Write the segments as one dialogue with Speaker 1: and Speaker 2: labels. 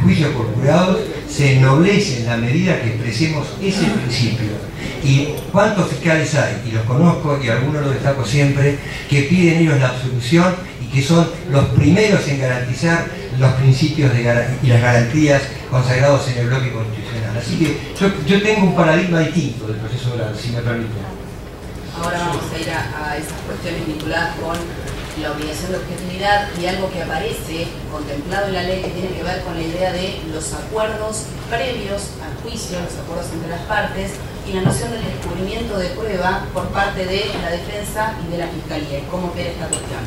Speaker 1: juicio por jurados se ennoblece en la medida que expresemos ese principio. ¿Y cuántos fiscales hay? Y los conozco y algunos los destaco siempre, que piden ellos la absolución y que son los primeros en garantizar los principios y las garantías consagrados en el bloque constitucional. Así que yo tengo un paradigma distinto del proceso oral, si me permiten.
Speaker 2: Ahora vamos a ir a esas cuestiones vinculadas con la obligación de objetividad y algo que aparece contemplado en la ley que tiene que ver con la idea de los acuerdos previos al juicio, los acuerdos entre las partes y la noción del descubrimiento de prueba por parte de la defensa y de la fiscalía y cómo opera esta cuestión.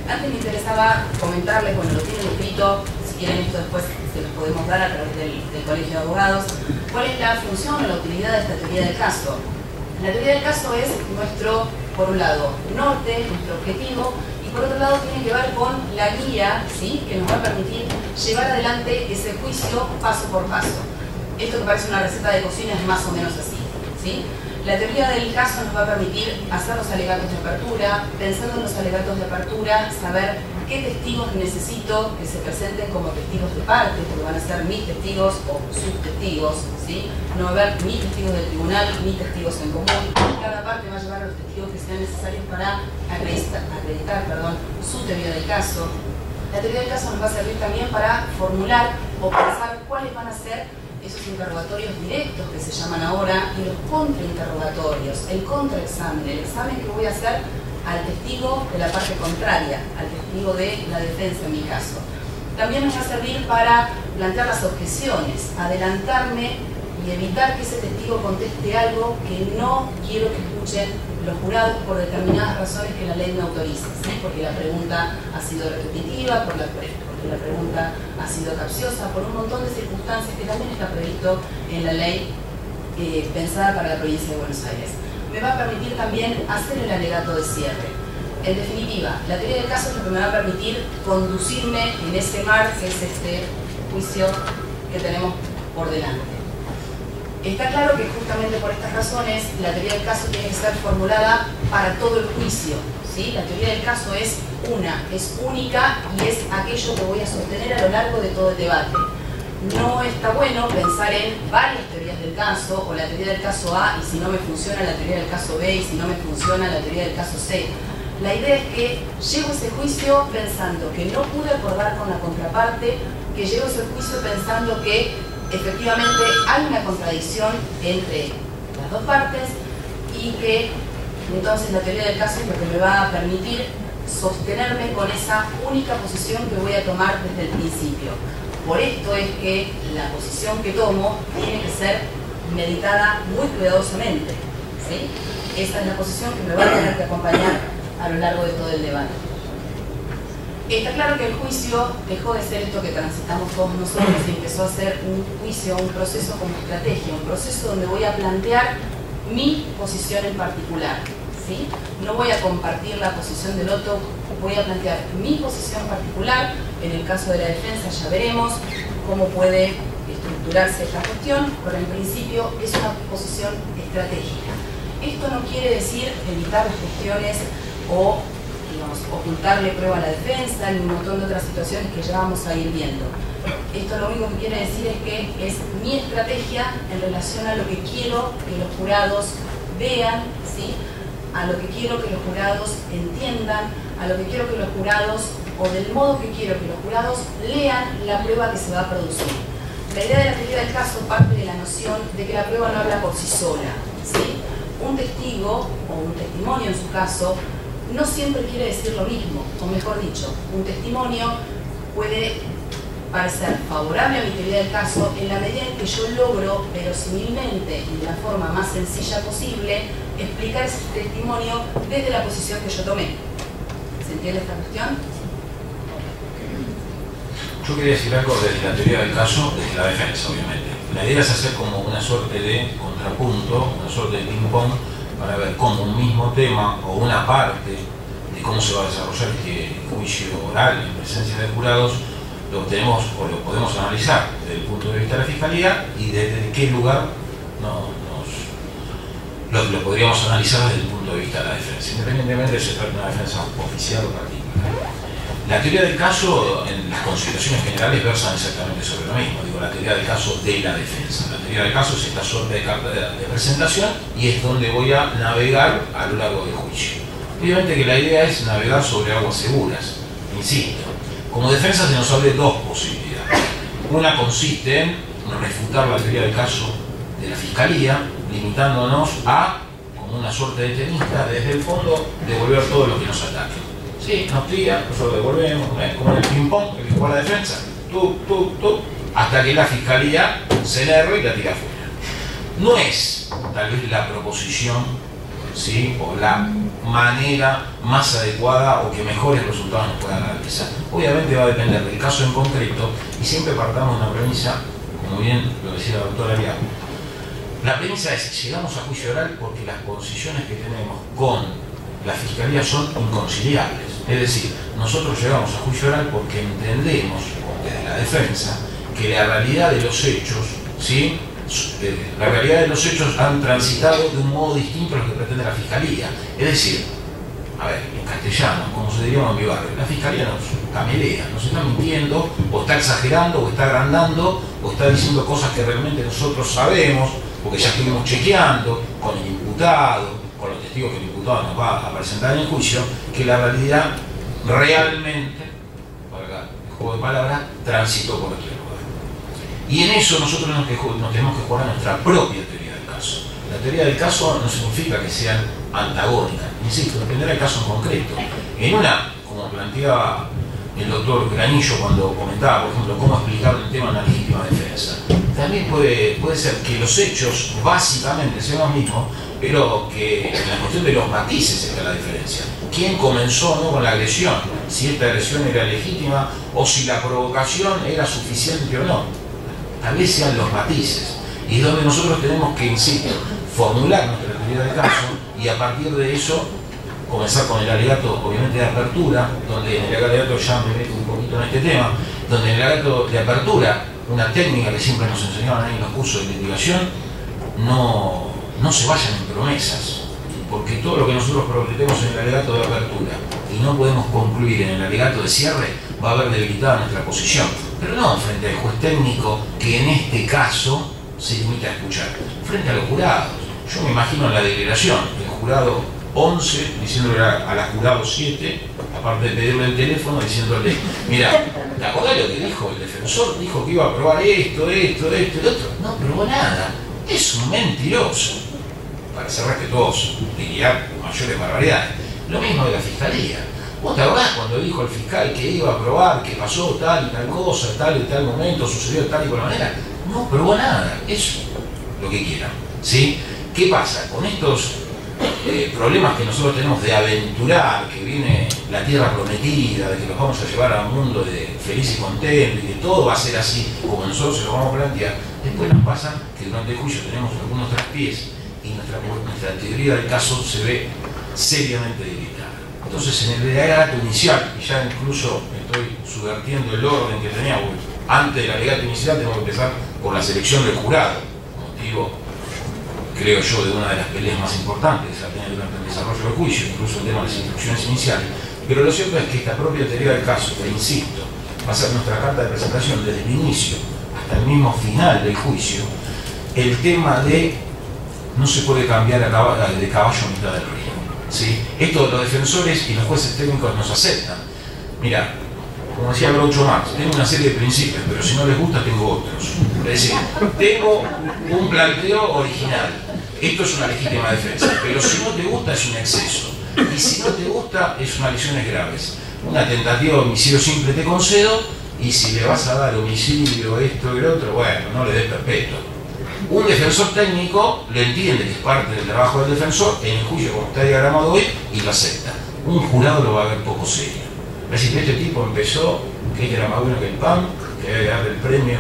Speaker 2: Antes me interesaba comentarles, bueno, lo tienen escrito, si quieren esto después se los podemos dar a través del Colegio de Abogados, cuál es la función o la utilidad de esta teoría del caso. La teoría del caso es nuestro, por un lado, norte, nuestro objetivo, y por otro lado tiene que ver con la guía, ¿sí?, que nos va a permitir llevar adelante ese juicio paso por paso. Esto que parece una receta de cocina es más o menos así, ¿sí? La teoría del caso nos va a permitir hacer los alegatos de apertura, pensando en los alegatos de apertura, saber qué testigos necesito que se presenten como testigos de parte, porque van a ser mis testigos o sus testigos, ¿sí? No va a haber ni testigos del tribunal, ni testigos en común. Cada parte va a llevar a los testigos que sean necesarios para acreditar su teoría del caso. La teoría del caso nos va a servir también para formular o pensar cuáles van a ser esos interrogatorios directos que se llaman ahora y los contrainterrogatorios, el contraexamen, el examen que voy a hacer al testigo de la parte contraria, al testigo de la defensa en mi caso. También nos va a servir para plantear las objeciones, adelantarme y evitar que ese testigo conteste algo que no quiero que escuchen los jurados por determinadas razones que la ley me autoriza, ¿sí? Porque la pregunta ha sido repetitiva, porque la pregunta ha sido capciosa, por un montón de circunstancias que también está previsto en la ley pensada para la provincia de Buenos Aires. Me va a permitir también hacer el alegato de cierre. En definitiva, la teoría del caso es lo que me va a permitir conducirme en ese mar que es este juicio que tenemos por delante. Está claro que justamente por estas razones la teoría del caso tiene que ser formulada para todo el juicio, ¿sí? La teoría del caso es única y es aquello que voy a sostener a lo largo de todo el debate. No está bueno pensar en varias teorías del caso o la teoría del caso A y si no me funciona la teoría del caso B y si no me funciona la teoría del caso C. La idea es que llego a ese juicio pensando que no pude acordar con la contraparte, que llego a ese juicio pensando que efectivamente hay una contradicción entre las dos partes y que entonces la teoría del caso es lo que me va a permitir sostenerme con esa única posición que voy a tomar desde el principio. Por esto es que la posición que tomo tiene que ser meditada muy cuidadosamente, ¿sí? Esa es la posición que me va a tener que acompañar a lo largo de todo el debate. Está claro que el juicio dejó de ser esto que transitamos todos nosotros y empezó a ser un juicio, un proceso como estrategia, un proceso donde voy a plantear mi posición en particular, ¿sí? No voy a compartir la posición del otro, voy a plantear mi posición particular. En el caso de la defensa ya veremos cómo puede estructurarse esta cuestión, pero en principio es una posición estratégica. Esto no quiere decir evitar las cuestiones o ocultarle prueba a la defensa y un montón de otras situaciones que ya vamos a ir viendo. Esto lo único que quiere decir es que es mi estrategia en relación a lo que quiero que los jurados vean, ¿sí? A lo que quiero que los jurados entiendan, a lo que quiero que los jurados, o del modo que quiero que los jurados lean la prueba que se va a producir. La idea de la teoría del caso parte de la noción de que la prueba no habla por sí sola, ¿sí? Un testigo, o un testimonio en su caso, no siempre quiere decir lo mismo, o mejor dicho, un testimonio puede parecer favorable a mi teoría del caso en la medida en que yo logro verosímilmente y de la forma más sencilla posible explicar ese testimonio desde la posición que yo tomé. ¿Se entiende esta cuestión?
Speaker 3: Yo quería decir algo desde la teoría del caso, desde la defensa, obviamente. La idea es hacer como una suerte de contrapunto, una suerte de ping-pong, para ver cómo un mismo tema o una parte de cómo se va a desarrollar este juicio oral en presencia de jurados lo tenemos o lo podemos analizar desde el punto de vista de la Fiscalía y desde qué lugar lo podríamos analizar desde el punto de vista de la defensa, independientemente de si se trata de una defensa oficial o particular. La teoría del caso, en las consideraciones generales, versan exactamente sobre lo mismo. Digo, la teoría del caso de la defensa. La teoría del caso es esta suerte de carta de presentación y es donde voy a navegar a lo largo del juicio. Obviamente que la idea es navegar sobre aguas seguras. Insisto, como defensa se nos abre dos posibilidades. Una consiste en refutar la teoría del caso de la Fiscalía, limitándonos a, como una suerte de tenista, desde el fondo, devolver todo lo que nos ataque. Sí, nos tira, nosotros devolvemos, como en el ping-pong, el que juega la defensa, hasta que la Fiscalía se enerve y la tira afuera. No es tal vez la proposición, ¿sí?, o la manera más adecuada o que mejores resultados nos puedan garantizar. Obviamente va a depender del caso en concreto y siempre partamos de una premisa, como bien lo decía la doctora Ariaga. La premisa es, llegamos a juicio oral porque las posiciones que tenemos con la Fiscalía son inconciliables. Es decir, nosotros llegamos a juicio oral porque entendemos, desde la defensa, que la realidad de los hechos, ¿sí?, la realidad de los hechos han transitado de un modo distinto a lo que pretende la Fiscalía. Es decir, a ver, en castellano, como se diría en mi barrio, la Fiscalía nos camelea, nos está mintiendo, o está exagerando, o está agrandando, o está diciendo cosas que realmente nosotros sabemos, porque ya estuvimos chequeando con el imputado, con los testigos que el imputado nos va a presentar en el juicio, que la realidad realmente, para el juego de palabras, transitó por otro lugar. Y en eso nosotros nos tenemos que jugar a nuestra propia teoría del caso. La teoría del caso no significa que sean antagónicas, insisto, dependerá del caso en concreto. En una, como planteaba el doctor Granillo cuando comentaba, por ejemplo, cómo explicar el tema de una legítima defensa, también puede ser que los hechos básicamente sean los mismos, pero que en la cuestión de los matices está la diferencia. ¿Quién comenzó o no con la agresión? Si esta agresión era legítima o si la provocación era suficiente o no. Tal vez sean los matices. Y es donde nosotros tenemos que, insisto, formular nuestra teoría del caso y a partir de eso comenzar con el alegato, obviamente, de apertura, donde en el alegato ya me meto un poquito en este tema, donde en el alegato de apertura, una técnica que siempre nos enseñaban ahí en los cursos de investigación, no se vayan en promesas, porque todo lo que nosotros prometemos en el alegato de apertura y no podemos concluir en el alegato de cierre, va a haber debilitada nuestra posición. Pero no frente al juez técnico, que en este caso se limita a escuchar, frente a los jurados. Yo me imagino en la deliberación, el jurado 11 diciéndole a la jurado 7, aparte de pedirle el teléfono, diciéndole, mira, ¿te acordás lo que dijo el defensor? Dijo que iba a probar esto y lo otro. No probó nada. Es un mentiroso. Para ser respetuoso, diría mayores barbaridades. Lo mismo de la Fiscalía. ¿Vos te acordás cuando dijo el fiscal que iba a probar, que pasó tal y tal cosa, tal y tal momento, sucedió tal y cual manera? No probó nada. Eso, lo que quieran. ¿Sí? ¿Qué pasa? Con estos problemas que nosotros tenemos de aventurar, que viene la tierra prometida, de que los vamos a llevar a un mundo de feliz y contento y que todo va a ser así como nosotros se lo vamos a plantear, después nos pasa que durante el juicio tenemos algunos traspiés y nuestra teoría del caso se ve seriamente debilitada. Entonces, en el alegato inicial, y ya incluso estoy subvertiendo el orden que tenía, porque antes del alegato inicial tenemos que empezar por la selección del jurado, motivo, creo yo, de una de las peleas más importantes que se ha tenido durante el desarrollo del juicio, incluso el tema de las instrucciones iniciales. Pero lo cierto es que esta propia teoría del caso, que insisto, va a ser nuestra carta de presentación desde el inicio hasta el mismo final del juicio, el tema de no se puede cambiar de caballo a mitad del río. ¿Sí? Esto los defensores y los jueces técnicos nos aceptan. Mira, como decía Groucho Marx, tengo una serie de principios, pero si no les gusta tengo otros. Es decir, tengo un planteo original. Esto es una legítima defensa, pero si no te gusta es un exceso. Y si no te gusta es unas lesiones graves. Una tentativa de homicidio simple te concedo, y si le vas a dar homicidio, esto y lo otro, bueno, no le des perpetuo. Un defensor técnico lo entiende, que es parte del trabajo del defensor, en el juicio como está diagramado hoy, y lo acepta. Un jurado lo va a ver poco serio. Es decir, este tipo empezó, que era más bueno que el PAN, que había que darle el premio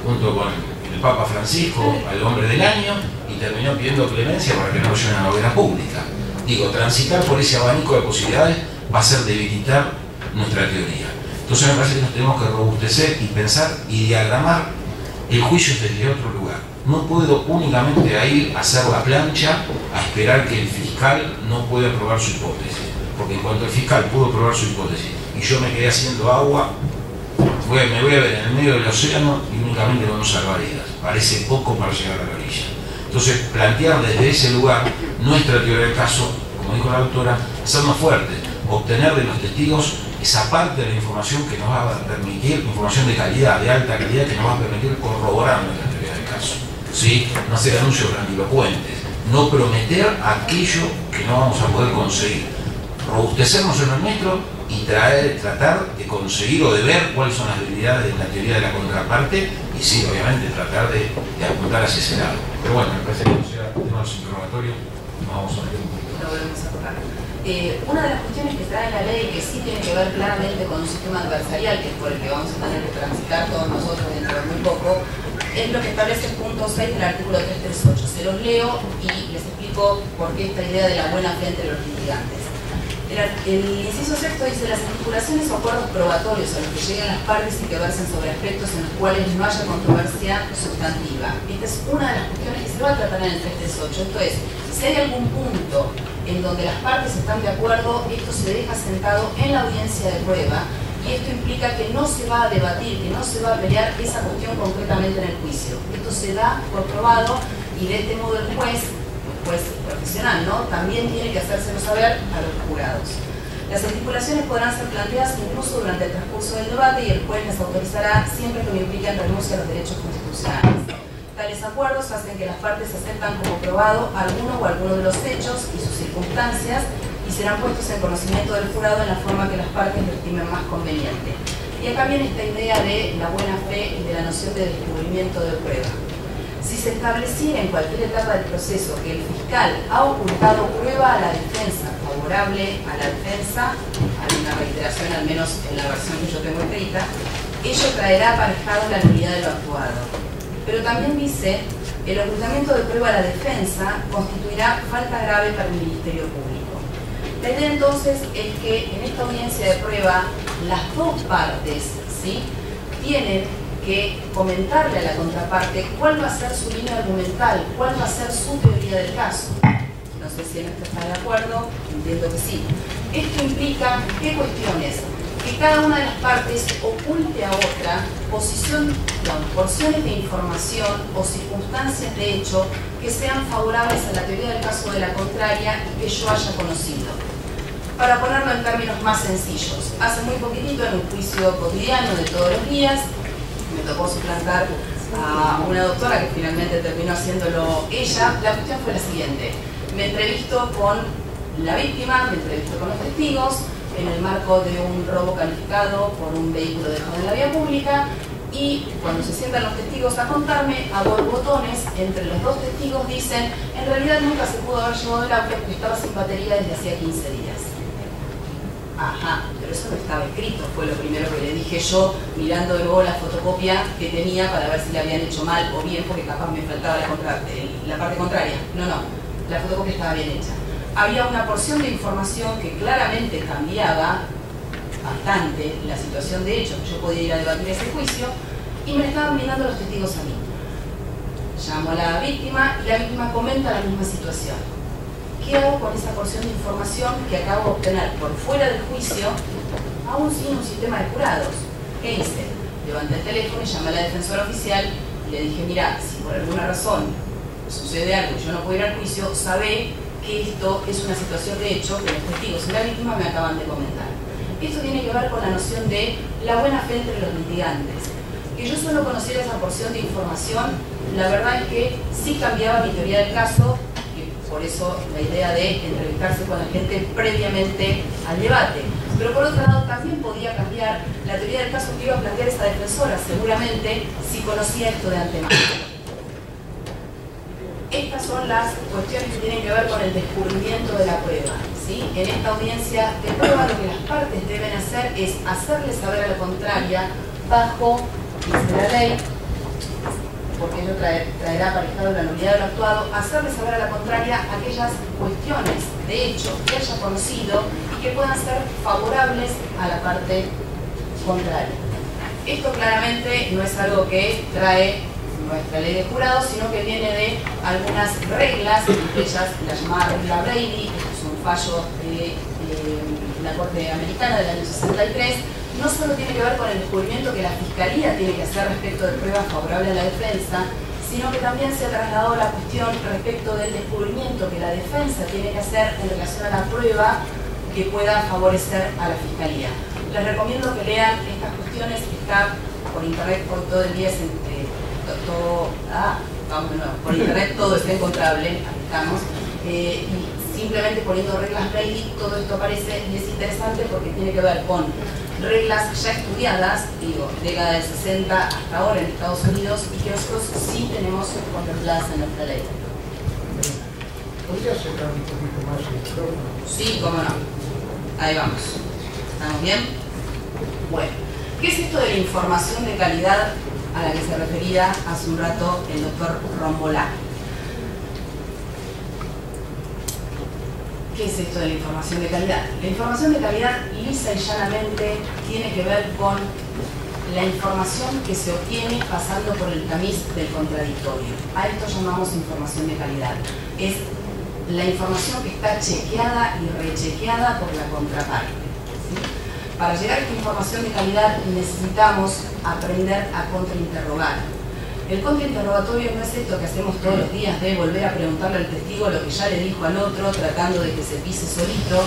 Speaker 3: junto con el Papa Francisco al hombre del año, y terminó pidiendo clemencia para que no lo lleven a la hoguera pública. Digo, transitar por ese abanico de posibilidades va a ser debilitar nuestra teoría. Entonces me parece que nos tenemos que robustecer y pensar y diagramar el juicio desde otro lugar. No puedo únicamente ir a hacer la plancha a esperar que el fiscal no pueda probar su hipótesis, porque en cuanto el fiscal pudo probar su hipótesis y yo me quedé haciendo agua, me voy a ver en el medio del océano y únicamente vamos a salvar vidas. Parece poco para llegar a la orilla. Entonces, plantear desde ese lugar nuestra teoría del caso, como dijo la doctora, ser más fuerte, obtener de los testigos esa parte de la información que nos va a permitir, información de calidad, de alta calidad, que nos va a permitir corroborar nuestra teoría del caso. ¿Sí? No hacer anuncios grandilocuentes, no prometer aquello que no vamos a poder conseguir, robustecernos en el nuestro y tratar de conseguir o de ver cuáles son las debilidades de la teoría de la contraparte y sí, obviamente, tratar de apuntar hacia ese lado. Pero bueno, me parece que no sea el tema de los interrogatorios, nos vamos a meter un poquito.
Speaker 2: Lo volvemos a tocar. Una de las cuestiones que trae la ley, que sí tiene que ver claramente con un sistema adversarial, que es por el que vamos a tener que transitar todos nosotros dentro de muy poco, es lo que establece el punto 6 del artículo 338. Se los leo y les explico por qué esta idea de la buena fe entre los litigantes. El inciso sexto dice: las articulaciones o acuerdos probatorios a los que lleguen las partes y que versen sobre aspectos en los cuales no haya controversia sustantiva. Esta es una de las cuestiones que se va a tratar en el 338. Esto es, si hay algún punto en donde las partes están de acuerdo, esto se deja sentado en la audiencia de prueba, y esto implica que no se va a debatir, que no se va a pelear esa cuestión concretamente en el juicio. Esto se da por probado y de este modo el juez profesional, ¿no?, también tiene que hacérselo saber a los jurados. Las articulaciones podrán ser planteadas incluso durante el transcurso del debate y el juez las autorizará siempre que no impliquen renuncia a los derechos constitucionales. Tales acuerdos hacen que las partes aceptan como probado alguno o alguno de los hechos y sus circunstancias y serán puestos en conocimiento del jurado en la forma que las partes lo estimen más conveniente. Y acá viene esta idea de la buena fe y de la noción de descubrimiento de prueba. Si se estableciera en cualquier etapa del proceso que el fiscal ha ocultado prueba a la defensa favorable a la defensa, hay una reiteración al menos en la versión que yo tengo escrita, ello traerá aparejado la nulidad de lo actuado. Pero también dice: el ocultamiento de prueba a la defensa constituirá falta grave para el Ministerio Público. La idea entonces es que en esta audiencia de prueba las dos partes, ¿sí?, tienen que comentarle a la contraparte cuál va a ser su línea argumental, cuál va a ser su teoría del caso. No sé si en esto está de acuerdo, entiendo que sí. Esto implica, ¿qué cuestiones? Que cada una de las partes oculte a otra porciones de información o circunstancias de hecho que sean favorables a la teoría del caso de la contraria y que yo haya conocido. Para ponerlo en términos más sencillos, hace muy poquitito en un juicio cotidiano de todos los días, me tocó suplantar a una doctora que finalmente terminó haciéndolo ella. La cuestión fue la siguiente: me entrevisto con la víctima, me entrevisto con los testigos en el marco de un robo calificado por un vehículo dejado en la vía pública, y cuando se sientan los testigos a contarme, a borbotones entre los dos testigos dicen: en realidad nunca se pudo haber llevado el auto porque estaba sin batería desde hacía 15 días. Ajá, pero eso no estaba escrito, fue lo primero que le dije yo, mirando de nuevo la fotocopia que tenía para ver si le habían hecho mal o bien, porque capaz me faltaba la parte contraria. No, la fotocopia estaba bien hecha. Había una porción de información que claramente cambiaba bastante la situación de hecho, que yo podía ir a debatir ese juicio, y me la estaban mirando los testigos a mí. Llamo a la víctima y la víctima comenta la misma situación. ¿Qué hago con esa porción de información que acabo de obtener por fuera del juicio, aún sin un sistema de jurados? ¿Qué hice? Levanté el teléfono y llamé a la defensora oficial y le dije: mira, si por alguna razón sucede algo y yo no puedo ir al juicio, sabe que esto es una situación de hecho que los testigos y la víctima me acaban de comentar. Esto tiene que ver con la noción de la buena fe entre los litigantes. Que yo solo conociera esa porción de información, la verdad es que sí cambiaba mi teoría del caso. Por eso la idea de entrevistarse con la gente previamente al debate. Pero por otro lado también podía cambiar la teoría del caso que iba a plantear esa defensora, seguramente si conocía esto de antemano. Estas son las cuestiones que tienen que ver con el descubrimiento de la prueba, ¿sí? En esta audiencia de prueba lo que las partes deben hacer es hacerle saber a la contraria, bajo, dice la ley, porque ello traerá aparejado la nulidad de lo actuado, hacerle saber a la contraria aquellas cuestiones de hecho que haya conocido y que puedan ser favorables a la parte contraria. Esto claramente no es algo que trae nuestra ley de jurados, sino que viene de algunas reglas, entre ellas la llamada regla Brady. Esto es un fallo de la Corte Americana del año 63, no solo tiene que ver con el descubrimiento que la Fiscalía tiene que hacer respecto de pruebas favorables a la defensa, sino que también se ha trasladado la cuestión respecto del descubrimiento que la defensa tiene que hacer en relación a la prueba que pueda favorecer a la Fiscalía. Les recomiendo que lean estas cuestiones, que está por internet por todo el día, por internet todo está encontrable, aquí estamos, y simplemente poniendo reglas Brady todo esto aparece y es interesante porque tiene que ver con reglas ya estudiadas, digo, década del 60 hasta ahora en Estados Unidos y que nosotros sí tenemos contempladas en nuestra ley.
Speaker 4: ¿Podría acercar un poquito más el micrófono?
Speaker 2: Sí, cómo no. Ahí vamos. ¿Estamos bien? Bueno, ¿qué es esto de la información de calidad a la que se refería hace un rato el doctor Rombolá? ¿Qué es esto de la información de calidad? La información de calidad, lisa y llanamente, tiene que ver con la información que se obtiene pasando por el tamiz del contradictorio. A esto llamamos información de calidad. Es la información que está chequeada y rechequeada por la contraparte. ¿Sí? Para llegar a esta información de calidad necesitamos aprender a contrainterrogar. El contrainterrogatorio no es esto que hacemos todos los días de volver a preguntarle al testigo lo que ya le dijo al otro tratando de que se pise solito,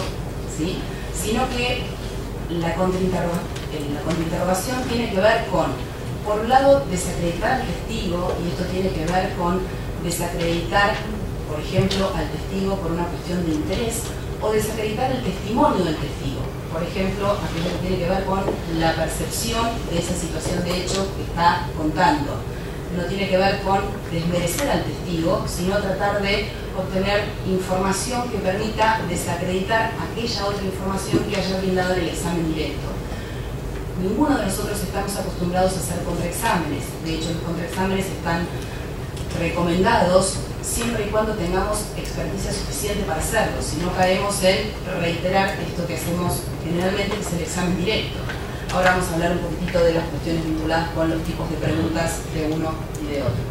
Speaker 2: ¿sí? Sino que la contrainterrogación tiene que ver con, por un lado, desacreditar al testigo, y esto tiene que ver con desacreditar, por ejemplo, al testigo por una cuestión de interés, o desacreditar el testimonio del testigo. Por ejemplo, aquello que tiene que ver con la percepción de esa situación de hecho que está contando. No tiene que ver con desmerecer al testigo, sino tratar de obtener información que permita desacreditar aquella otra información que haya brindado en el examen directo. Ninguno de nosotros estamos acostumbrados a hacer contraexámenes. De hecho, los contraexámenes están recomendados siempre y cuando tengamos experticia suficiente para hacerlo, si no caemos en reiterar esto que hacemos generalmente, que es el examen directo. Ahora vamos a hablar un poquitito de las cuestiones vinculadas con los tipos de preguntas de uno y de otro.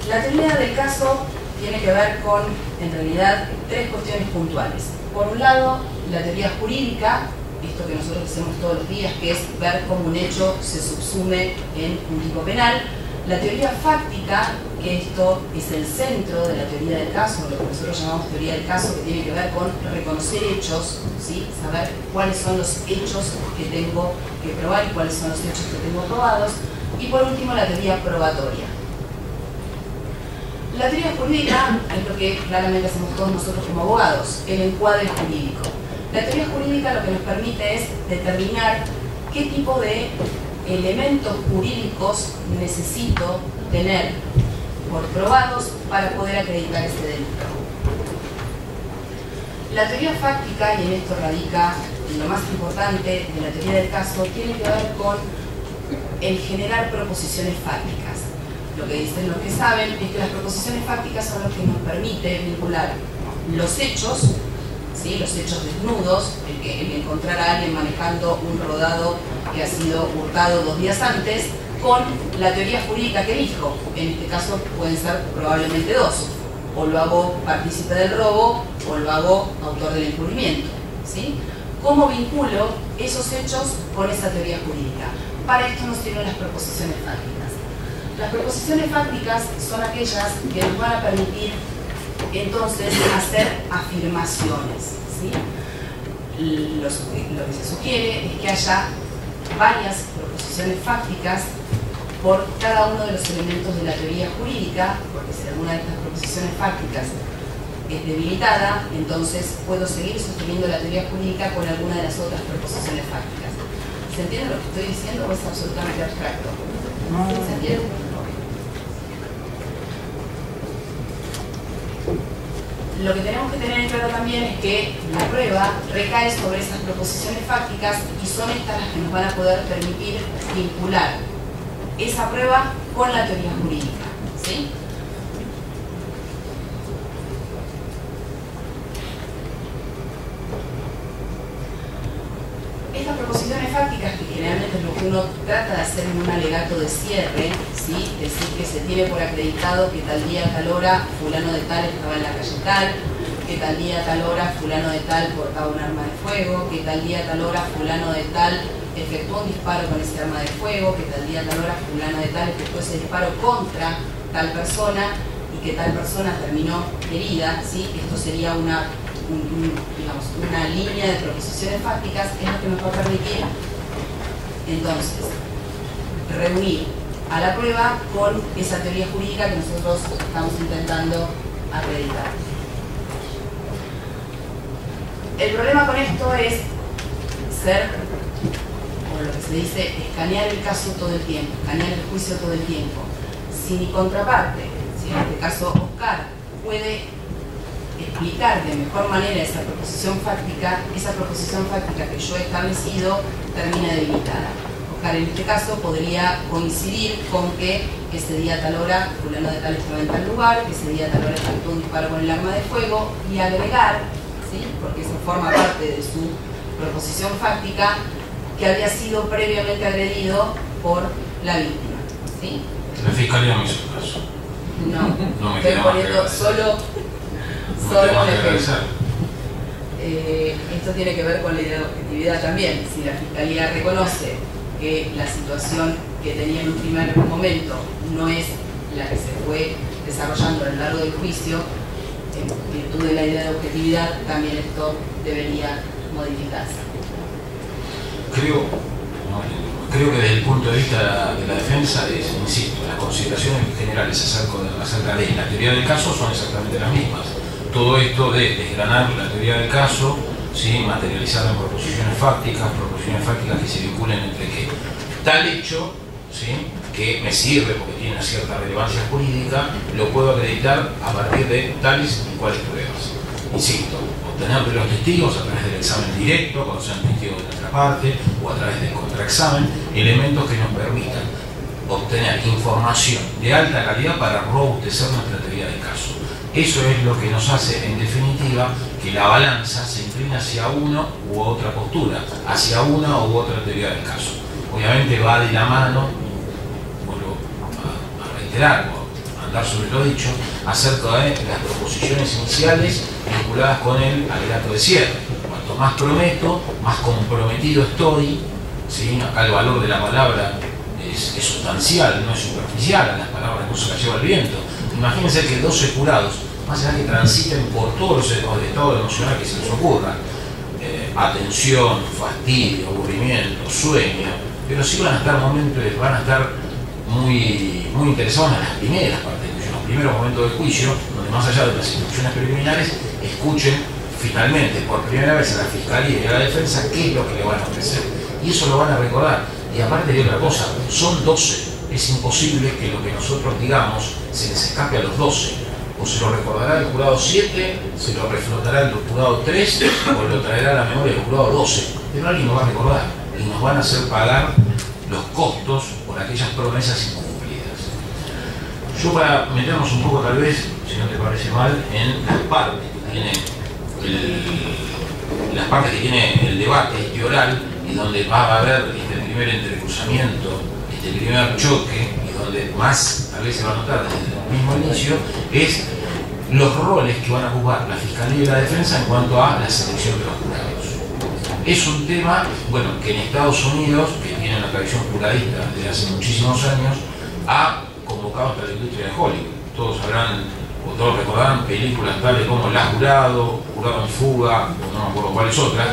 Speaker 2: La teoría del caso tiene que ver con, en realidad, tres cuestiones puntuales. Por un lado, la teoría jurídica, esto que nosotros hacemos todos los días, que es ver cómo un hecho se subsume en un tipo penal. La teoría fáctica, que esto es el centro de la teoría del caso, lo que nosotros llamamos teoría del caso, que tiene que ver con reconocer hechos, ¿sí? Saber cuáles son los hechos que tengo que probar y cuáles son los hechos que tengo probados. Y por último, la teoría probatoria. La teoría jurídica es lo que claramente hacemos todos nosotros como abogados, el encuadre jurídico. La teoría jurídica lo que nos permite es determinar qué tipo de elementos jurídicos necesito tener por probados para poder acreditar ese delito. La teoría fáctica, y en esto radica lo más importante de la teoría del caso, tiene que ver con el generar proposiciones fácticas. Lo que dicen los que saben es que las proposiciones fácticas son lo que nos permite vincular los hechos, ¿sí? Los hechos desnudos, el encontrar a alguien manejando un rodado que ha sido hurtado 2 días antes, con la teoría jurídica que elijo. En este caso pueden ser probablemente 2. O lo hago partícipe del robo, o lo hago autor del encubrimiento, ¿sí? ¿Cómo vinculo esos hechos con esa teoría jurídica? Para esto nos sirven las proposiciones fácticas. Las proposiciones fácticas son aquellas que nos van a permitir entonces hacer afirmaciones, ¿sí? Lo que se sugiere es que haya varias proposiciones fácticas por cada uno de los elementos de la teoría jurídica, porque si alguna de estas proposiciones fácticas es debilitada, entonces puedo seguir sosteniendo la teoría jurídica con alguna de las otras proposiciones fácticas. ¿Se entiende lo que estoy diciendo o es absolutamente abstracto? ¿Se entiende? Lo que tenemos que tener en claro también es que la prueba recae sobre esas proposiciones fácticas y son estas las que nos van a poder permitir vincular esa prueba con la teoría jurídica, ¿sí? Estas proposiciones fácticas, que generalmente es lo que uno trata de hacer en un alegato de cierre, ¿sí? Decir que se tiene por acreditado que tal día, tal hora, fulano de tal estaba en la calle tal, que tal día, tal hora, fulano de tal portaba un arma de fuego, que tal día, tal hora, fulano de tal efectuó un disparo con ese arma de fuego, que tal día, tal hora, fulano de tal efectuó ese disparo contra tal persona y que tal persona terminó herida, ¿sí? Esto sería digamos, una línea de proposiciones fácticas, es lo que nos va a permitir entonces reunir a la prueba con esa teoría jurídica que nosotros estamos intentando acreditar. El problema con esto es ser, o lo que se dice, escanear el caso todo el tiempo, escanear el juicio todo el tiempo. Si mi contraparte, si en este caso Oscar, puede explicar de mejor manera esa proposición fáctica que yo he establecido termina debilitada. Oscar en este caso podría coincidir con que ese día tal hora fulano de tal estaba en tal lugar, que ese día tal hora efectuó un disparo con el arma de fuego y agregar, ¿sí? Porque eso forma parte de su proposición fáctica, que había sido previamente agredido por la víctima, ¿sí?
Speaker 3: La fiscalía no hizo caso.
Speaker 2: No
Speaker 3: me
Speaker 2: estoy
Speaker 3: queda más
Speaker 2: poniendo
Speaker 3: que
Speaker 2: solo un ejemplo. Esto tiene que ver con la idea de objetividad también. Si la fiscalía reconoce que la situación que tenía en un primer momento no es la que se fue desarrollando a lo largo del juicio, en virtud de la idea de objetividad, también esto debería modificarse.
Speaker 3: Creo que desde el punto de vista de la defensa, insisto, las consideraciones generales acerca de la teoría del caso son exactamente las mismas. Todo esto de desgranar la teoría del caso, ¿sí? Materializarla en proposiciones fácticas que se vinculen entre que tal hecho, ¿sí? Que me sirve porque tiene una cierta relevancia jurídica, lo puedo acreditar a partir de tales y cuales pruebas. Insisto, obtener de los testigos a través del examen directo, cuando sean testigos de nuestra parte, o a través del contraexamen, elementos que nos permitan obtener información de alta calidad para robustecer nuestra teoría del caso. Eso es lo que nos hace, en definitiva, que la balanza se incline hacia una u otra postura, hacia una u otra teoría del caso. Obviamente va de la mano, vuelvo a reiterar, o andar sobre lo dicho, acerca de las proposiciones iniciales vinculadas con el alegato de cierre. Cuanto más prometo, más comprometido estoy, ¿sí? Acá el valor de la palabra es sustancial, no es superficial, a las palabras no se las lleva el viento. Imagínense que 12 jurados, más allá que transiten por todos los estados emocionales que se les ocurra, atención, fastidio, aburrimiento, sueño, pero sí van a estar muy interesados en las primeras partes del juicio, en los primeros momentos del juicio, donde más allá de las instrucciones preliminares, escuchen finalmente por primera vez a la fiscalía y a la defensa qué es lo que le van a ofrecer. Y eso lo van a recordar. Y aparte de otra cosa, son 12. Es imposible que lo que nosotros digamos se les escape a los 12. O se lo recordará el jurado 7, se lo reflotará el jurado 3, o lo traerá a la memoria del jurado 12. Pero alguien nos va a recordar y nos van a hacer pagar los costos por aquellas promesas incumplidas. Yo, para meternos un poco tal vez, si no te parece mal, en las partes que tiene el debate oral, y donde va a haber este primer entrecruzamiento, este primer choque, y donde más tal vez se va a notar desde el mismo inicio, es los roles que van a jugar la Fiscalía y la Defensa en cuanto a la selección de los jurados. Es un tema, bueno, que en Estados Unidos, que tiene una tradición juradista desde hace muchísimos años, ha convocado hasta la industria de Hollywood. Todos sabrán, o todos recordarán películas tales como La Jurado, Jurado en Fuga, o no me acuerdo cuáles otras,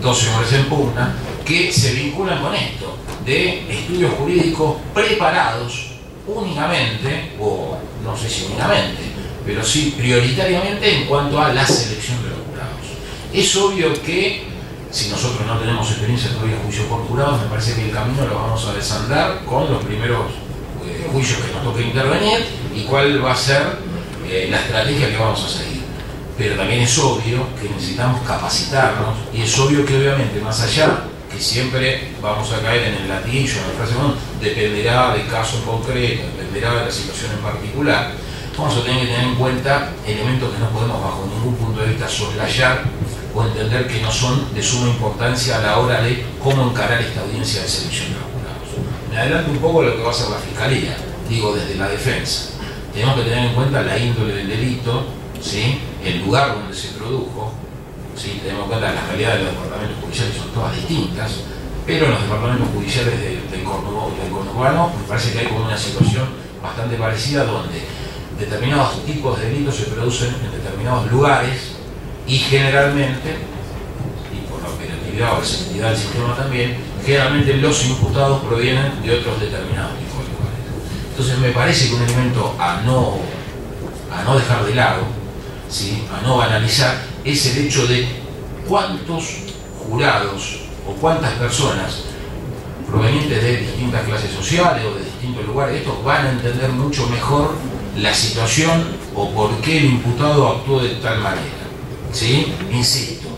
Speaker 3: 12 hombres en pugna, que se vinculan con esto, de estudios jurídicos preparados únicamente, o no sé si únicamente, pero sí prioritariamente en cuanto a la selección de los jurados. Es obvio que, si nosotros no tenemos experiencia todavía en juicio por jurados, me parece que el camino lo vamos a desandar con los primeros juicios que nos toque intervenir y cuál va a ser la estrategia que vamos a seguir. Pero también es obvio que necesitamos capacitarnos, y es obvio que obviamente más allá, que siempre vamos a caer en el latillo, en la frase común, dependerá del caso en concreto, dependerá de la situación en particular, vamos a tener que tener en cuenta elementos que no podemos bajo ningún punto de vista soslayar o entender que no son de suma importancia a la hora de cómo encarar esta audiencia de selección de los jurados. Me adelanto un poco a lo que va a hacer la Fiscalía, digo desde la defensa. Tenemos que tener en cuenta la índole del delito, ¿sí? El lugar donde se produjo, ¿sí? Tenemos en cuenta que las realidades de los departamentos judiciales son todas distintas, pero en los departamentos judiciales del conurbano me parece que hay como una situación bastante parecida, donde determinados tipos de delitos se producen en determinados lugares y generalmente, y por la operatividad o la seguridad del sistema también, generalmente los imputados provienen de otros determinados tipos de lugares. Entonces me parece que un elemento a no dejar de lado, ¿sí? A no banalizar, es el hecho de cuántos jurados o cuántas personas provenientes de distintas clases sociales o de distintos lugares, estos van a entender mucho mejor la situación o por qué el imputado actuó de tal manera, ¿sí? Insisto,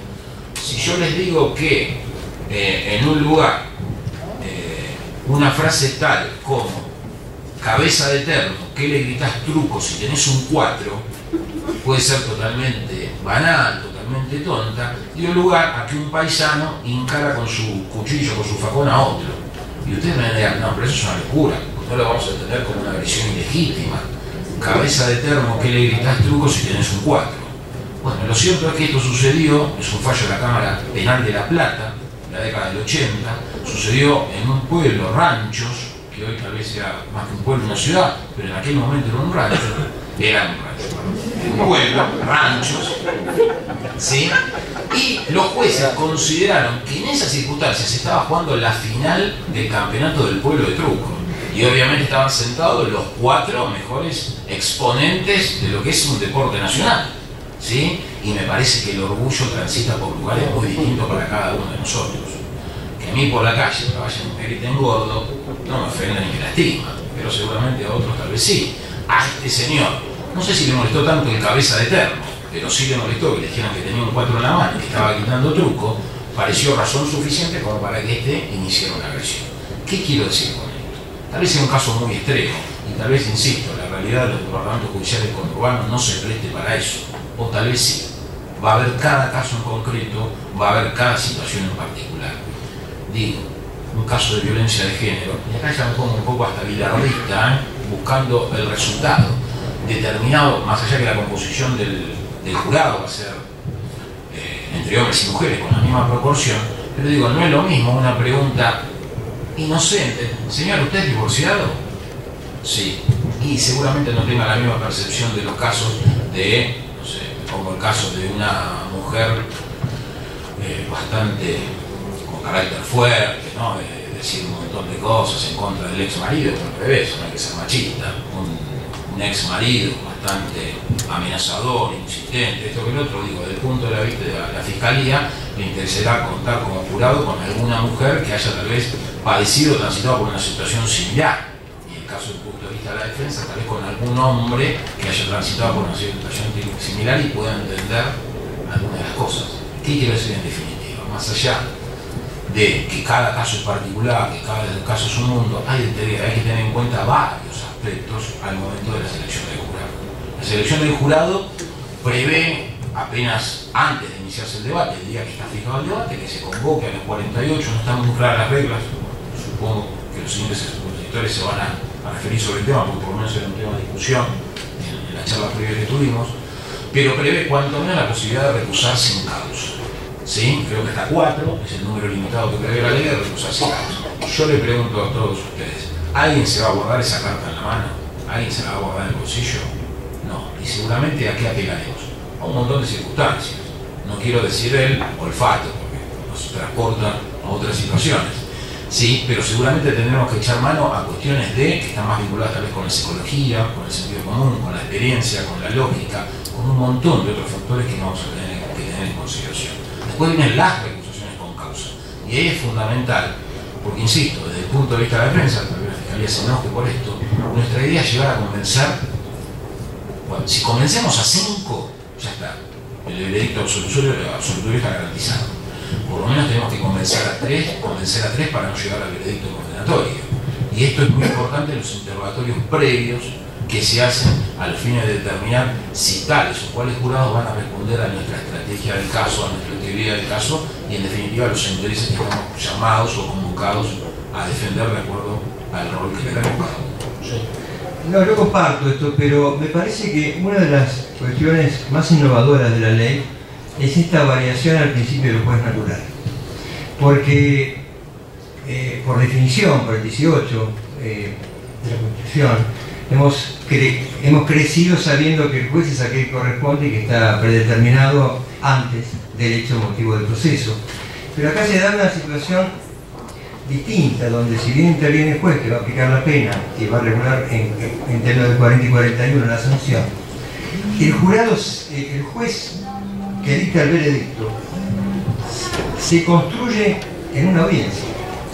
Speaker 3: si yo les digo que en un lugar una frase tal como cabeza de termo, ¿qué le gritás truco si tenés un 4? Puede ser totalmente banal, totalmente tonta, y un lugar a que un paisano encara con su cuchillo, con su facón a otro. Y ustedes me dirán, no, pero eso es una locura, pues no lo vamos a entender como una agresión ilegítima. Cabeza de termo, ¿qué le gritás truco si tenés un 4? Bueno, lo cierto es que esto sucedió, es un fallo de la Cámara Penal de La Plata, en la década del 80, sucedió en un pueblo, Ranchos, que hoy tal vez sea más que un pueblo, una ciudad, pero en aquel momento era un rancho, un pueblo, Ranchos, ¿sí? Y los jueces consideraron que en esas circunstancias se estaba jugando la final del campeonato del pueblo de truco, y obviamente estaban sentados los 4 mejores exponentes de lo que es un deporte nacional, ¿sí? Y me parece que el orgullo transita por lugares muy distintos para cada uno de nosotros. Que a mí por la calle me vaya un mujer y te engordo, no me ofende ni me lastima, pero seguramente a otros tal vez sí. A este señor, no sé si le molestó tanto el cabeza de termo, pero sí le molestó que le dijeran que tenía un 4 en la mano y que estaba quitando truco, pareció razón suficiente como para que este iniciara una agresión. ¿Qué quiero decir con esto? Tal vez sea un caso muy extremo, y tal vez, insisto, la realidad de los departamentos judiciales conurbanos no se preste para eso, o tal vez sí. Va a haber cada caso en concreto, va a haber cada situación en particular. Digo, un caso de violencia de género, y acá ya me pongo un poco hasta bilardista, buscando el resultado determinado, más allá que la composición del jurado va a ser entre hombres y mujeres con la misma proporción, pero digo, no es lo mismo una pregunta inocente: señor, ¿usted es divorciado? Sí. Y seguramente no tenga la misma percepción de los casos de, no sé, como el caso de una mujer bastante con carácter fuerte, ¿no? Decir un montón de cosas en contra del ex marido, pero al revés, no hay que ser machista. Un ex marido bastante amenazador, insistente, esto que el otro, digo, desde el punto de vista de la fiscalía, le interesará contar como jurado con alguna mujer que haya tal vez padecido o transitado por una situación similar. Y en el caso del punto de vista de la defensa, tal vez con algún hombre que haya transitado por una situación similar y pueda entender algunas de las cosas. ¿Qué quiero decir en definitiva? Más allá de que cada caso es particular, que cada caso es un mundo, hay que tener en cuenta varios aspectos al momento de la selección del jurado. La selección del jurado prevé, apenas antes de iniciarse el debate, el día que está fijado el debate, que se convoque a los 48, no están muy claras las reglas, supongo que los siguientes expositores se van a referir sobre el tema, porque por lo menos era un tema de discusión en la charla previa que tuvimos, pero prevé cuanto menos la posibilidad de recusar sin causa. ¿Sí? Creo que hasta 4 es el número limitado que prevé la ley de recusar sin causa. Yo le pregunto a todos ustedes, ¿alguien se va a guardar esa carta en la mano? ¿Alguien se la va a guardar en el bolsillo? No. Y seguramente ¿a qué apelaremos? A un montón de circunstancias. No quiero decir el olfato, porque nos transporta a otras situaciones. Sí, pero seguramente tendremos que echar mano a cuestiones que están más vinculadas tal vez con la psicología, con el sentido común, con la experiencia, con la lógica, con un montón de otros factores que vamos a tener que tener en consideración. Después vienen las recusaciones con causa. Y ahí es fundamental, porque insisto, desde el punto de vista de la defensa, tal vez la Fiscalía se enoje por esto, nuestra idea es llegar a convencer. Bueno, si convencemos a 5, ya está. El veredicto absolutorio está garantizado. Por lo menos tenemos que convencer a 3 para no llegar al veredicto condenatorio. Y esto es muy importante en los interrogatorios previos que se hacen al fin de determinar si tales o cuáles jurados van a responder a nuestra estrategia del caso, a nuestra teoría del caso y en definitiva a los intereses que estamos llamados o convocados a defender de acuerdo al rol que le damos cada uno.
Speaker 4: Y
Speaker 1: No, yo comparto esto, pero me parece que una de las cuestiones más innovadoras de la ley es esta variación al principio del juez natural. Porque, por definición, por el 18 de la Constitución, hemos crecido sabiendo que el juez es aquel que corresponde y que está predeterminado antes del hecho motivo del proceso. Pero acá se da una situación distinta, donde si bien interviene el juez que va a aplicar la pena y va a regular en términos de 40 y 41 la sanción, el jurado, el juez que dicta el veredicto se construye en una audiencia.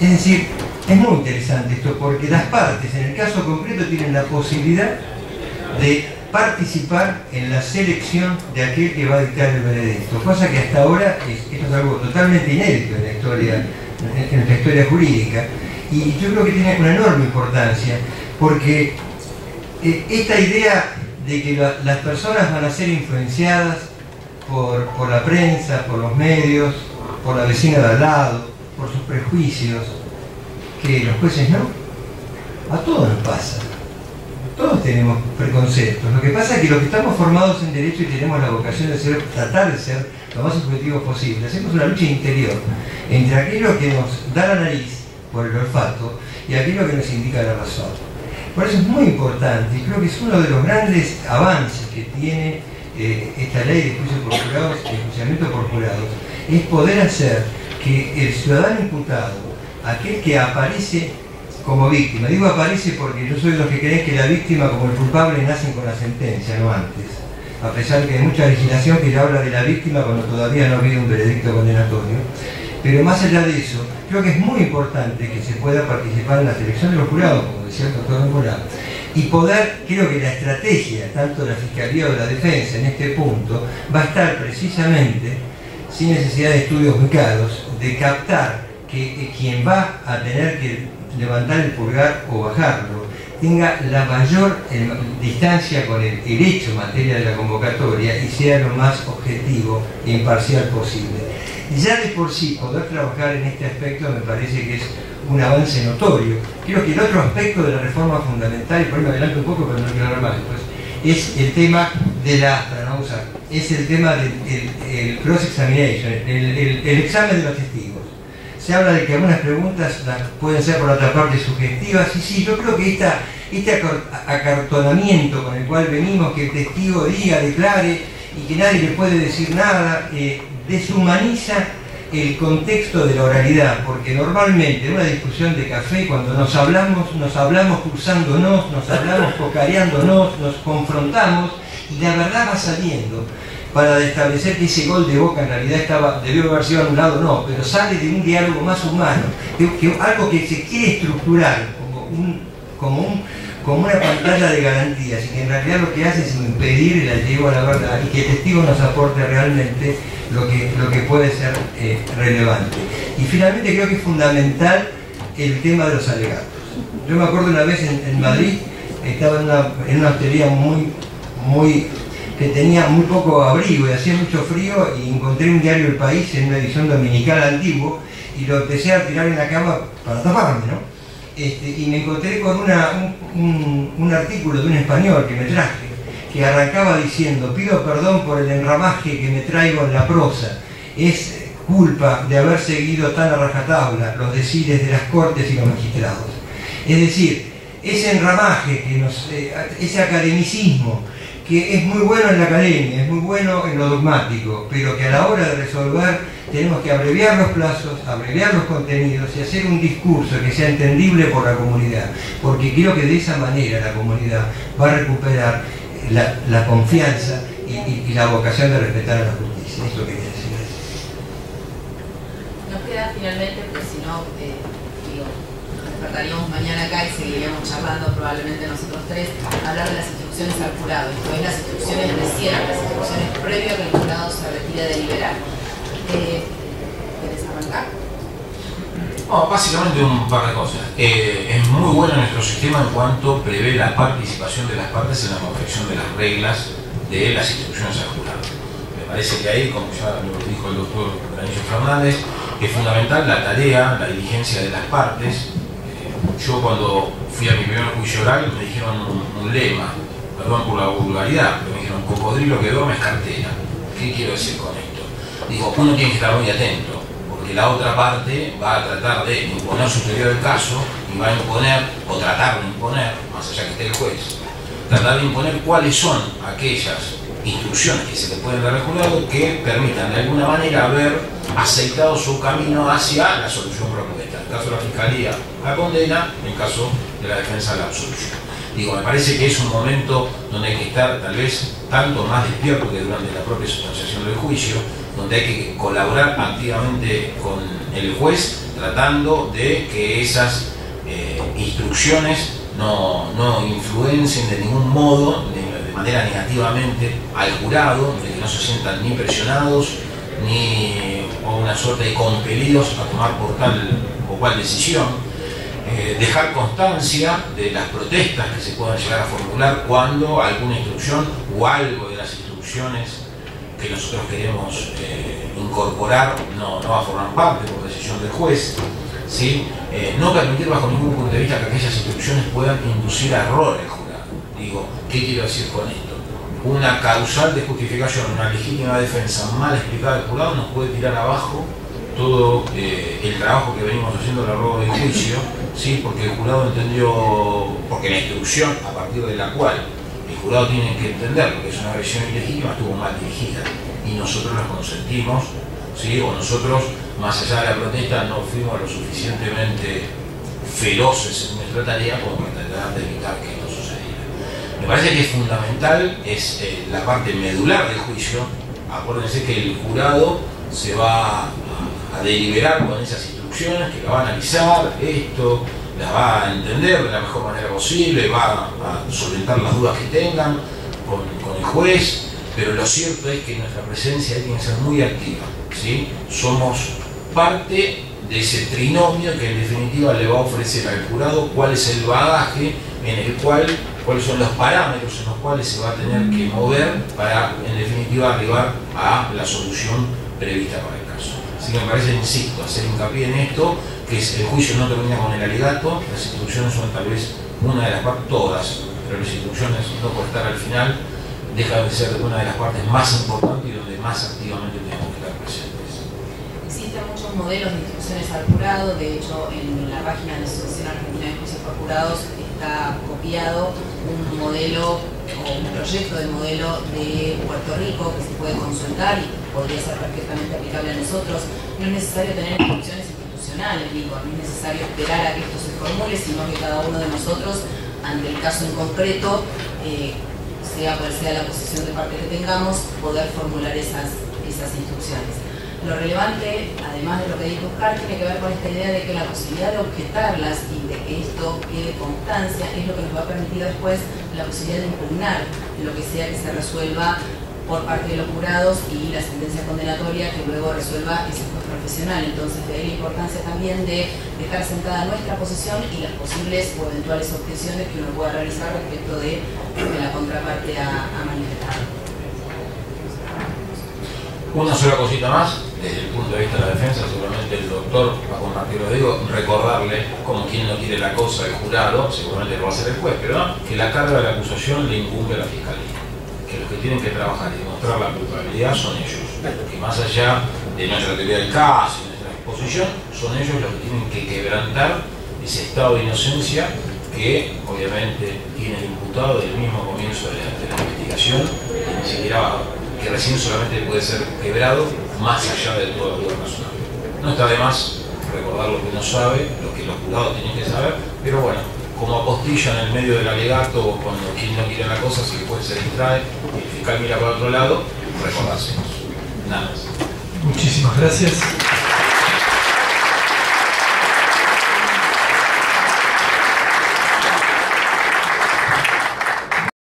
Speaker 1: Es decir, es muy interesante esto porque las partes en el caso concreto tienen la posibilidad de participar en la selección de aquel que va a dictar el veredicto, cosa que hasta ahora esto es algo totalmente inédito en la historia jurídica, y yo creo que tiene una enorme importancia porque esta idea de que las personas van a ser influenciadas por la prensa, por los medios, por la vecina de al lado, por sus prejuicios, que los jueces no, a todos nos pasa. Todos tenemos preconceptos. Lo que pasa es que los que estamos formados en Derecho y tenemos la vocación de tratar de ser lo más objetivos posible, hacemos una lucha interior entre aquello que nos da la nariz por el olfato y aquello que nos indica la razón. Por eso es muy importante, y creo que es uno de los grandes avances que tiene esta ley de juicio por jurados, de enjuiciamiento por jurados, es poder hacer que el ciudadano imputado, aquel que aparece como víctima, digo aparece porque yo soy de los que creen que la víctima como el culpable nacen con la sentencia, no antes, a pesar de que hay mucha legislación que ya habla de la víctima cuando todavía no ha habido un veredicto condenatorio. Pero más allá de eso, creo que es muy importante que se pueda participar en la selección de los jurados, como decía el doctor Morán, y poder, creo que la estrategia, tanto de la Fiscalía o de la Defensa en este punto, va a estar precisamente, sin necesidad de estudios muy caros, de captar que quien va a tener que levantar el pulgar o bajarlo tenga la mayor distancia con el hecho en materia de la convocatoria y sea lo más objetivo e imparcial posible. Ya de por sí poder trabajar en este aspecto me parece que es un avance notorio. Creo que el otro aspecto de la reforma fundamental, y por ahí me adelanto un poco pero no quiero hablar más después, es el tema de es el tema del cross-examination, el examen de los testigos. Se habla de que algunas preguntas pueden ser por otra parte sugestivas, y sí, yo creo que este acartonamiento con el cual venimos, que el testigo diga, declare, y que nadie le puede decir nada, deshumaniza el contexto de la oralidad, porque normalmente en una discusión de café, cuando nos hablamos cruzándonos, nos hablamos cocareándonos, nos confrontamos, y la verdad va saliendo, para establecer que ese gol de Boca en realidad debió haber sido anulado, no, pero sale de un diálogo más humano, algo que se quiere estructurar como una pantalla de garantías, y que en realidad lo que hace es impedir el allego a la verdad y que el testigo nos aporte realmente lo que puede ser relevante. Y finalmente creo que es fundamental el tema de los alegatos. Yo me acuerdo una vez en Madrid, estaba en una hostería que tenía muy poco abrigo y hacía mucho frío, y encontré un diario El País en una edición dominical antiguo y lo empecé a tirar en la cama para taparme, ¿no? Y me encontré con un artículo de un español que me traje, que arrancaba diciendo: pido perdón por el enramaje que me traigo en la prosa, es culpa de haber seguido tan a rajatabla los deciles de las cortes y los magistrados. Es decir, ese enramaje, ese academicismo, que es muy bueno en la academia, es muy bueno en lo dogmático, pero que a la hora de resolver tenemos que abreviar los plazos, abreviar los contenidos y hacer un discurso que sea entendible por la comunidad, porque creo que de esa manera la comunidad va a recuperar la confianza y la vocación de respetar a la justicia. Eso quería decir.
Speaker 2: Nos queda finalmente, porque si no, despertaríamos mañana acá y seguiríamos charlando probablemente nosotros tres, hablar de las instrucciones al jurado, esto es las instrucciones de cierre, las instrucciones previas a que el jurado se retire a deliberar. ¿Quieres arrancar?
Speaker 3: No, básicamente un par de cosas. Es muy bueno nuestro sistema en cuanto prevé la participación de las partes en la confección de las reglas de las instrucciones al jurado. Me parece que ahí, como ya lo dijo el doctor Daniel Fernández, es fundamental la tarea, la diligencia de las partes, Yo cuando fui a mi primer juicio oral me dijeron un lema, perdón por la vulgaridad, pero me dijeron: cocodrilo que duerme es cartera. ¿Qué quiero decir con esto? Digo, uno tiene que estar muy atento, porque la otra parte va a tratar de imponer su teoría del caso y va a imponer, o tratar de imponer, más allá que esté el juez, tratar de imponer cuáles son aquellas instrucciones que se le pueden dar al jurado que permitan de alguna manera haber aceitado su camino hacia la solución propuesta. En el caso de la Fiscalía, la condena; en el caso de la defensa, la absolución. Digo, me parece que es un momento donde hay que estar tal vez tanto más despierto que durante la propia sustanciación del juicio, donde hay que colaborar activamente con el juez, tratando de que esas instrucciones no influencien de ningún modo, de manera negativamente, al jurado, de que no se sientan ni presionados, ni o una suerte de compelidos a tomar por tal o cual decisión. Dejar constancia de las protestas que se puedan llegar a formular cuando alguna instrucción o algo de las instrucciones que nosotros queremos incorporar no va a formar parte por decisión del juez, ¿sí? No permitir bajo ningún punto de vista que aquellas instrucciones puedan inducir a error al jurado. Digo, ¿qué quiero decir con esto? Una causal de justificación, una legítima defensa mal explicada del jurado nos puede tirar abajo todo el trabajo que venimos haciendo a lo largo del juicio, ¿sí? Porque el jurado entendió, porque la instrucción a partir de la cual el jurado tiene que entender lo que es una agresión ilegítima estuvo mal dirigida y nosotros la consentimos, ¿sí? O nosotros, más allá de la protesta, no fuimos lo suficientemente feroces en nuestra tarea como para tratar de evitar que esto sucediera. Me parece que es fundamental, es la parte medular del juicio. Acuérdense que el jurado se va a deliberar con esas instrucciones, que la va a analizar, las va a entender de la mejor manera posible, va a solventar las dudas que tengan con el juez, pero lo cierto es que nuestra presencia tiene que ser muy activa, ¿sí? Somos parte de ese trinomio que en definitiva le va a ofrecer al jurado cuál es el bagaje en el cual, cuáles son los parámetros en los cuales se va a tener que mover para en definitiva arribar a la solución prevista para el caso. Así que me parece, insisto, hacer hincapié en esto, que el juicio no termina con el alegato, las instrucciones son tal vez una de las partes, todas, pero las instrucciones no por estar al final dejan de ser una de las partes más importantes y donde más activamente tenemos que estar presentes.
Speaker 2: Existen muchos modelos de instrucciones al jurado, de hecho en la página de la Asociación Argentina de Juicios por Jurados está copiado un modelo o un proyecto de modelo de Puerto Rico que se puede consultar y podría ser perfectamente aplicable a nosotros. No es necesario tener instrucciones institucionales, digo, no es necesario esperar a que esto se formule, sino que cada uno de nosotros, ante el caso en concreto, sea cual sea la posición de parte que tengamos, poder formular esas instrucciones. Lo relevante, además de lo que dijo Oscar, tiene que ver con esta idea de que la posibilidad de objetarlas y de que esto quede constancia es lo que nos va a permitir después la posibilidad de impugnar lo que sea que se resuelva por parte de los jurados y la sentencia condenatoria que luego resuelva ese juez profesional. Entonces, de ahí la importancia también de dejar sentada nuestra posición y las posibles o eventuales objeciones que uno pueda realizar respecto de lo que la contraparte ha manifestado.
Speaker 3: Una sola cosita más, desde el punto de vista de la defensa, seguramente el doctor Paco Martí Rodrigo, recordarle, como quien no quiere la cosa, el jurado, seguramente lo va a hacer el juez, pero no, que la carga de la acusación le incumbe a la Fiscalía, que los que tienen que trabajar y demostrar la culpabilidad son ellos, que más allá de nuestra teoría del caso y nuestra exposición, son ellos los que tienen que quebrantar ese estado de inocencia que obviamente tiene el imputado desde el mismo comienzo de la investigación, que ni siquiera que recién solamente puede ser quebrado más allá de toda duda razonable. No está de más recordar lo que uno sabe, lo que los jurados tienen que saber, pero bueno, como apostilla en el medio del alegato o cuando quien no quiere la cosa, si el juez se distrae y el fiscal mira para otro lado, recordársemos. Nada más.
Speaker 5: Muchísimas gracias.